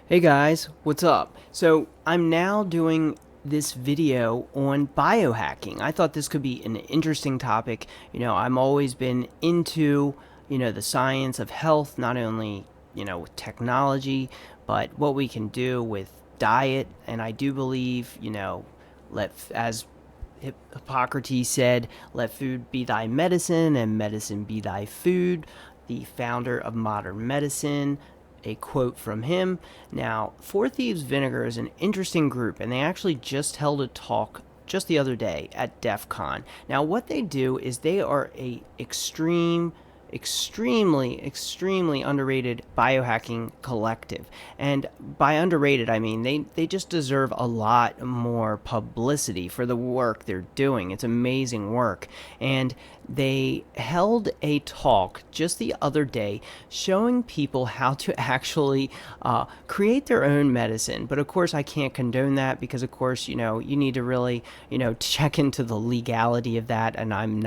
Hey guys, what's up? So I'm now doing this video on biohacking. I thought this could be an interesting topic. I'm always been into, the science of health, not only, with technology, but what we can do with diet. And I do believe, as Hippocrates said, let food be thy medicine and medicine be thy food, the founder of modern medicine. A quote from him. Now, Four Thieves Vinegar is an interesting group, and they actually just held a talk just the other day at DEF CON. Now, what they do is they are extremely underrated biohacking collective. And by underrated, I mean they just deserve a lot more publicity for the work they're doing. It's amazing work. And they held a talk just the other day showing people how to actually create their own medicine. But of course, I can't condone that because, of course, you need to really, check into the legality of that. And I'm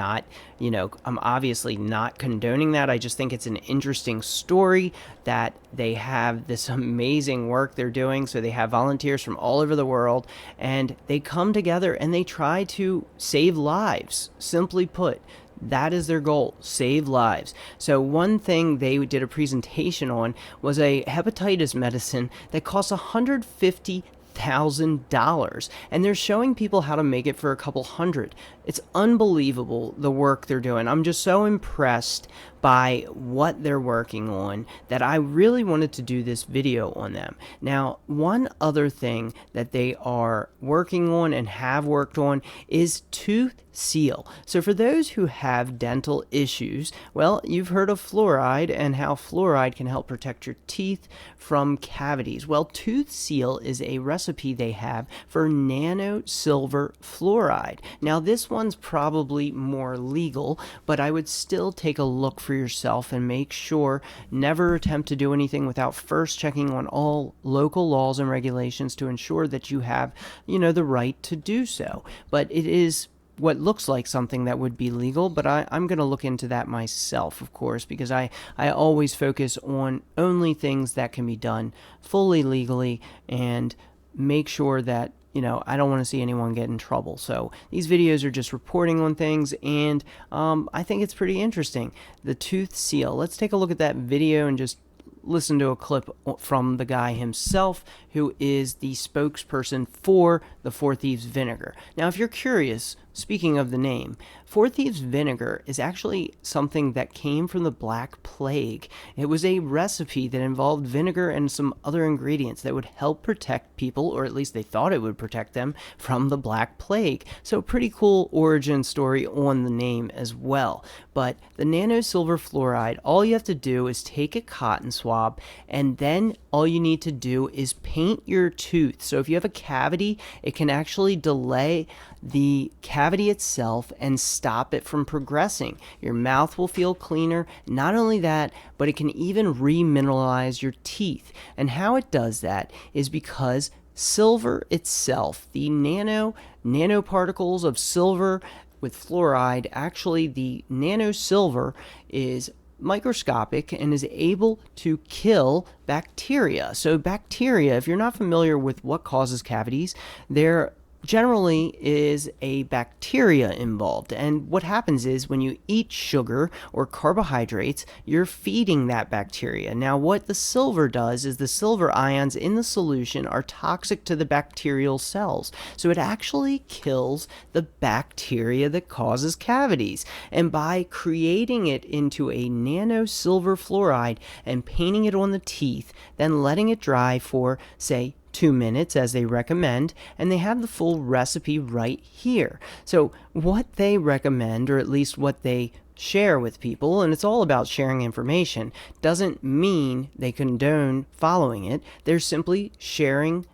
obviously not condoning that. I just think it's an interesting story that they have this amazing work they're doing. So they have volunteers from all over the world and they come together and they try to save lives. Simply put, that is their goal, save lives. So one thing they did a presentation on was a hepatitis medicine that costs $150,000, and they're showing people how to make it for a couple hundred. It's unbelievable the work they're doing. I'm just so impressed by what they're working on that I really wanted to do this video on them. Now, one other thing that they are working on and have worked on is tooth seal. So for those who have dental issues, well, you've heard of fluoride and how fluoride can help protect your teeth from cavities. Well, tooth seal is a recipe they have for nano silver fluoride. Now, this one's probably more legal, but I would still take a look for yourself and make sure never attempt to do anything without first checking on all local laws and regulations to ensure that you have, the right to do so. But it is what looks like something that would be legal, but I'm going to look into that myself, of course, because I always focus on only things that can be done fully legally and make sure that I don't want to see anyone get in trouble. So these videos are just reporting on things, and I think it's pretty interesting. The tooth seal. Let's take a look at that video and just listen to a clip from the guy himself, who is the spokesperson for the Four Thieves Vinegar. Now, if you're curious, speaking of the name, Four Thieves Vinegar is actually something that came from the Black Plague. It was a recipe that involved vinegar and some other ingredients that would help protect people, or at least they thought it would protect them, from the Black Plague. So pretty cool origin story on the name as well. But the nano silver fluoride, all you have to do is take a cotton swab, and then all you need to do is paint your tooth. So if you have a cavity, it can actually delay the cavity itself and stop it from progressing. Your mouth will feel cleaner. Not only that, but it can even remineralize your teeth. And how it does that is because silver itself, the nanoparticles of silver with fluoride, actually the nano silver is microscopic and is able to kill bacteria. So bacteria, if you're not familiar with what causes cavities, they're generally is a bacteria involved. And what happens is when you eat sugar or carbohydrates, you're feeding that bacteria. Now, what the silver does is the silver ions in the solution are toxic to the bacterial cells. So it actually kills the bacteria that causes cavities. And by creating it into a nano silver fluoride and painting it on the teeth, then letting it dry for, say, 2 minutes as they recommend, and they have the full recipe right here. So what they recommend, or at least what they share with people, and it's all about sharing information, doesn't mean they condone following it. They're simply sharing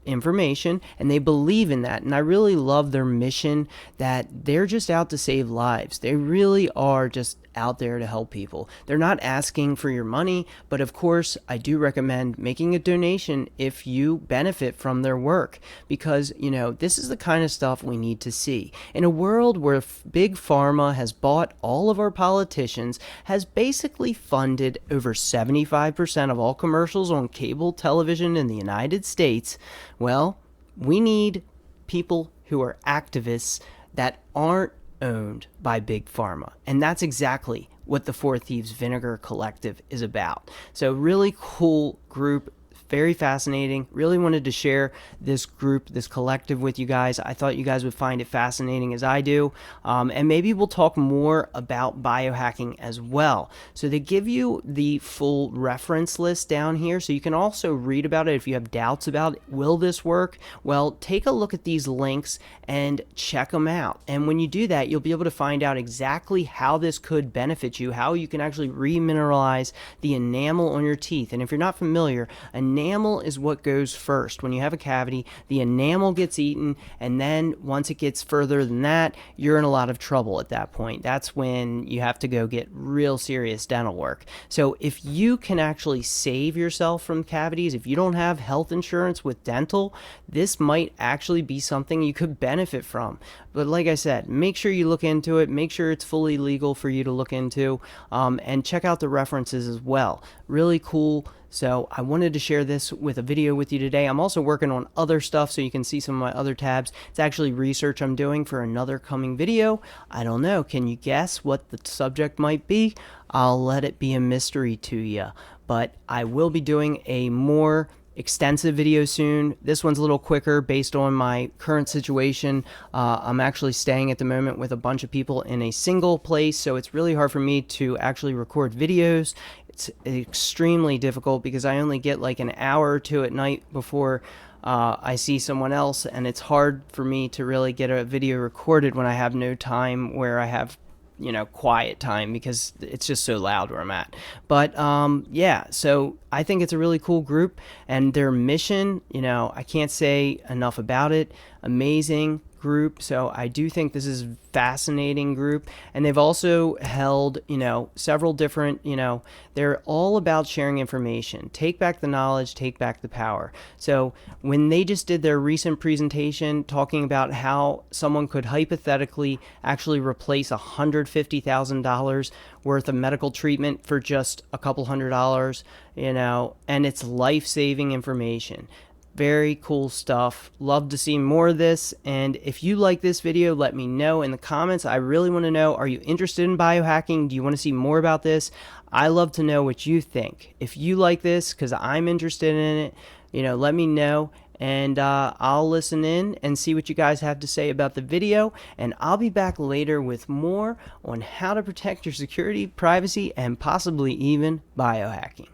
information, and they believe in that. And I really love their mission, that they're just out to save lives. They really are just out there to help people. They're not asking for your money, but of course, I do recommend making a donation if you benefit from their work, because, this is the kind of stuff we need to see. In a world where big pharma has bought all of our politicians, has basically funded over 75% of all commercials on cable television in the United States, well, we need people who are activists that aren't owned by big pharma. And that's exactly what the Four Thieves Vinegar Collective is about. So really cool group, very fascinating. Really wanted to share this group, this collective with you guys. I thought you guys would find it fascinating as I do. And maybe we'll talk more about biohacking as well. So they give you the full reference list down here, so you can also read about it if you have doubts about, will this work? Well, take a look at these links and check them out. And when you do that, you'll be able to find out exactly how this could benefit you, how you can actually remineralize the enamel on your teeth. And if you're not familiar, enamel is what goes first. When you have a cavity, the enamel gets eaten, and then once it gets further than that, you're in a lot of trouble at that point. That's when you have to go get real serious dental work. So if you can actually save yourself from cavities, if you don't have health insurance with dental, this might actually be something you could benefit from. But like I said, make sure you look into it, make sure it's fully legal for you to look into, and check out the references as well. Really cool. So I wanted to share this with a video with you today. I'm also working on other stuff, so you can see some of my other tabs. It's actually research I'm doing for another coming video. I don't know. Can you guess what the subject might be? I'll let it be a mystery to you. But I will be doing a more extensive video soon. This one's a little quicker based on my current situation. I'm actually staying at the moment with a bunch of people in a single place, so it's really hard for me to actually record videos. It's extremely difficult because I only get like an hour or two at night before I see someone else, and it's hard for me to really get a video recorded when I have no time where I have quiet time, because it's just so loud where I'm at. But yeah, so I think it's a really cool group, and their mission, I can't say enough about it. Amazing group. So I do think this is a fascinating group, and they've also held several different, they're all about sharing information. Take back the knowledge, take back the power. So when they just did their recent presentation talking about how someone could hypothetically actually replace $150,000 worth of medical treatment for just a couple $100, and it's life-saving information. Very cool stuff. Love to see more of this. And if you like this video, let me know in the comments. I really want to know, are you interested in biohacking? Do you want to see more about this? I love to know what you think. If you like this, because I'm interested in it, let me know. And I'll listen in and see what you guys have to say about the video. And I'll be back later with more on how to protect your security, privacy, and possibly even biohacking.